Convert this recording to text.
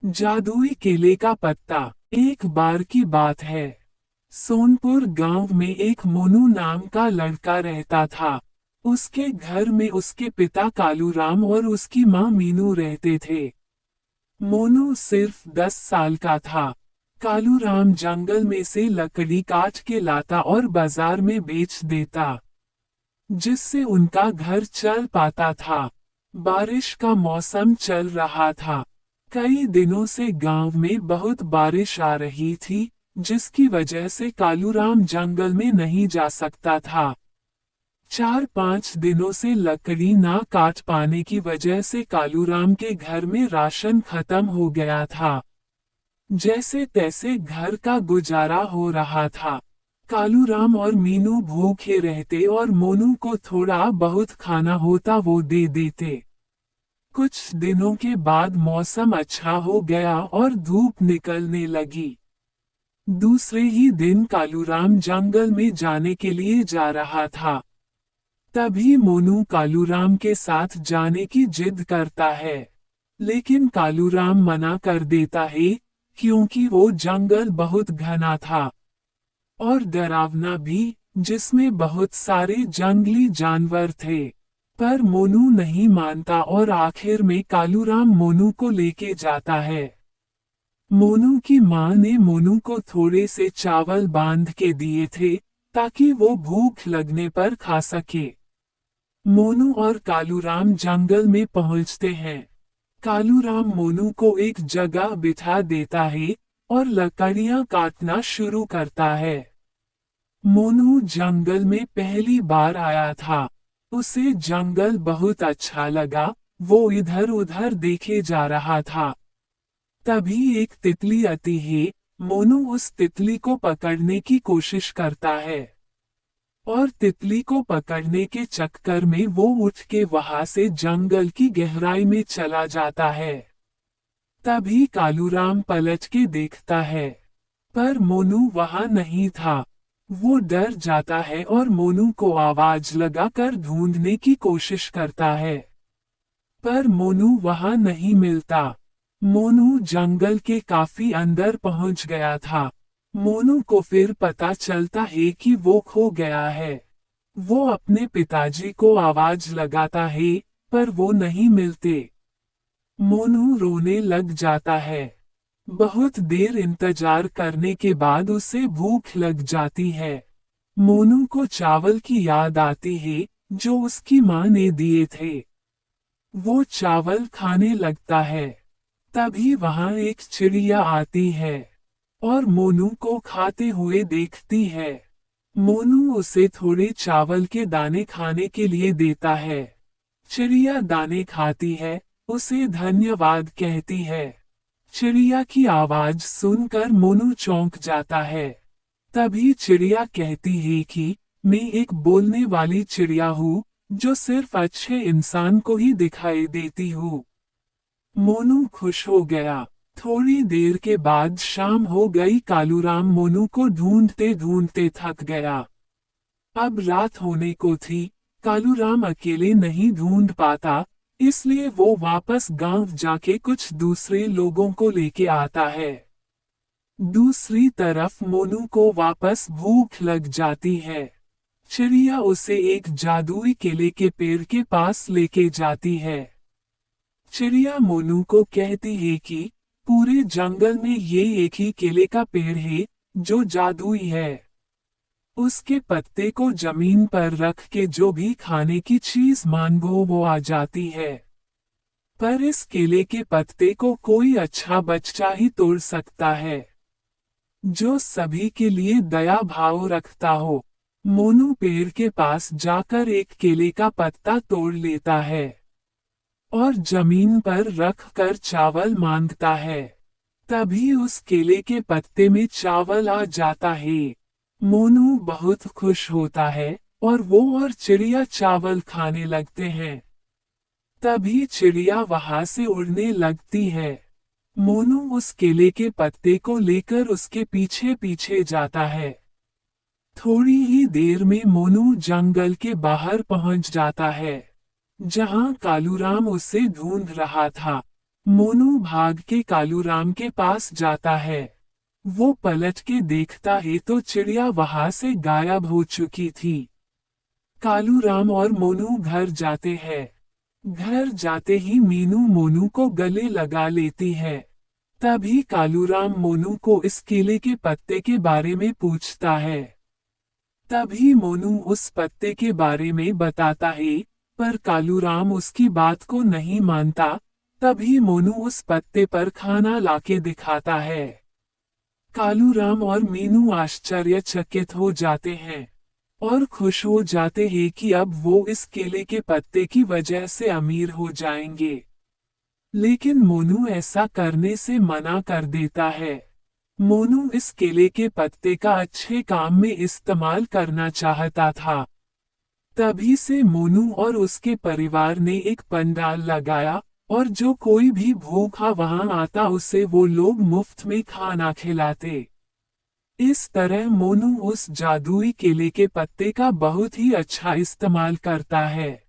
जादुई केले का पत्ता। एक बार की बात है। सोनपुर गांव में एक मोनू नाम का लड़का रहता था। उसके घर में उसके पिता कालूराम और उसकी माँ मीनू रहते थे। मोनू सिर्फ 10 साल का था। कालूराम जंगल में से लकड़ी काट के लाता और बाजार में बेच देता, जिससे उनका घर चल पाता था। बारिश का मौसम चल रहा था। कई दिनों से गांव में बहुत बारिश आ रही थी, जिसकी वजह से कालूराम जंगल में नहीं जा सकता था। 4-5 दिनों से लकड़ी ना काट पाने की वजह से कालूराम के घर में राशन खत्म हो गया था। जैसे तैसे घर का गुजारा हो रहा था। कालूराम और मीनू भूखे रहते और मोनू को थोड़ा बहुत खाना होता वो दे देते। कुछ दिनों के बाद मौसम अच्छा हो गया और धूप निकलने लगी। दूसरे ही दिन कालूराम जंगल में जाने के लिए जा रहा था। तभी मोनू कालूराम के साथ जाने की जिद करता है, लेकिन कालूराम मना कर देता है, क्योंकि वो जंगल बहुत घना था और डरावना भी, जिसमें बहुत सारे जंगली जानवर थे। पर मोनू नहीं मानता और आखिर में कालूराम मोनू को लेके जाता है। मोनू की माँ ने मोनू को थोड़े से चावल बांध के दिए थे, ताकि वो भूख लगने पर खा सके। मोनू और कालूराम जंगल में पहुंचते हैं। कालूराम मोनू को एक जगह बिठा देता है और लकड़ियां काटना शुरू करता है। मोनू जंगल में पहली बार आया था। उसे जंगल बहुत अच्छा लगा। वो इधर उधर देखे जा रहा था। तभी एक तितली आती है। मोनू उस तितली को पकड़ने की कोशिश करता है और तितली को पकड़ने के चक्कर में वो उठ के वहां से जंगल की गहराई में चला जाता है। तभी कालूराम पलट के देखता है, पर मोनू वहां नहीं था। वो डर जाता है और मोनू को आवाज लगाकर ढूंढने की कोशिश करता है, पर मोनू वहां नहीं मिलता। मोनू जंगल के काफी अंदर पहुंच गया था। मोनू को फिर पता चलता है कि वो खो गया है। वो अपने पिताजी को आवाज लगाता है, पर वो नहीं मिलते। मोनू रोने लग जाता है। बहुत देर इंतजार करने के बाद उसे भूख लग जाती है। मोनू को चावल की याद आती है, जो उसकी माँ ने दिए थे। वो चावल खाने लगता है। तभी वहां एक चिड़िया आती है और मोनू को खाते हुए देखती है। मोनू उसे थोड़े चावल के दाने खाने के लिए देता है। चिड़िया दाने खाती है, उसे धन्यवाद कहती है। चिड़िया की आवाज सुनकर मोनू चौंक जाता है। तभी चिड़िया कहती है कि मैं एक बोलने वाली चिड़िया हूँ, जो सिर्फ अच्छे इंसान को ही दिखाई देती हूँ। मोनू खुश हो गया। थोड़ी देर के बाद शाम हो गई। कालूराम मोनू को ढूंढते ढूंढते थक गया। अब रात होने को थी। कालूराम अकेले नहीं ढूंढ पाता, इसलिए वो वापस गांव जाके कुछ दूसरे लोगों को लेके आता है। दूसरी तरफ मोनू को वापस भूख लग जाती है। चिड़िया उसे एक जादुई केले के पेड़ के पास लेके जाती है। चिड़िया मोनू को कहती है कि पूरे जंगल में ये एक ही केले का पेड़ है, जो जादुई है। उसके पत्ते को जमीन पर रख के जो भी खाने की चीज मांगो वो आ जाती है। पर इस केले के पत्ते को कोई अच्छा बच्चा ही तोड़ सकता है, जो सभी के लिए दया भाव रखता हो। मोनू पेड़ के पास जाकर एक केले का पत्ता तोड़ लेता है और जमीन पर रख कर चावल मांगता है। तभी उस केले के पत्ते में चावल आ जाता है। मोनू बहुत खुश होता है और वो और चिड़िया चावल खाने लगते हैं। तभी चिड़िया वहां से उड़ने लगती है। मोनू उस केले के पत्ते को लेकर उसके पीछे पीछे जाता है। थोड़ी ही देर में मोनू जंगल के बाहर पहुंच जाता है, जहां कालूराम उसे ढूंढ रहा था। मोनू भाग के कालूराम के पास जाता है। वो पलट के देखता है तो चिड़िया वहां से गायब हो चुकी थी। कालूराम और मोनू घर जाते हैं। घर जाते ही मीनू मोनू को गले लगा लेती है। तभी कालूराम मोनू को इस केले के पत्ते के बारे में पूछता है। तभी मोनू उस पत्ते के बारे में बताता है, पर कालूराम उसकी बात को नहीं मानता। तभी मोनू उस पत्ते पर खाना लाके दिखाता है। कालूराम और मीनू आश्चर्यचकित हो जाते हैं और खुश हो जाते हैं कि अब वो इस केले के पत्ते की वजह से अमीर हो जाएंगे। लेकिन मोनू ऐसा करने से मना कर देता है। मोनू इस केले के पत्ते का अच्छे काम में इस्तेमाल करना चाहता था। तभी से मोनू और उसके परिवार ने एक पंडाल लगाया और जो कोई भी भूखा वहां आता उसे वो लोग मुफ्त में खाना खिलाते। इस तरह मोनू उस जादुई केले के पत्ते का बहुत ही अच्छा इस्तेमाल करता है।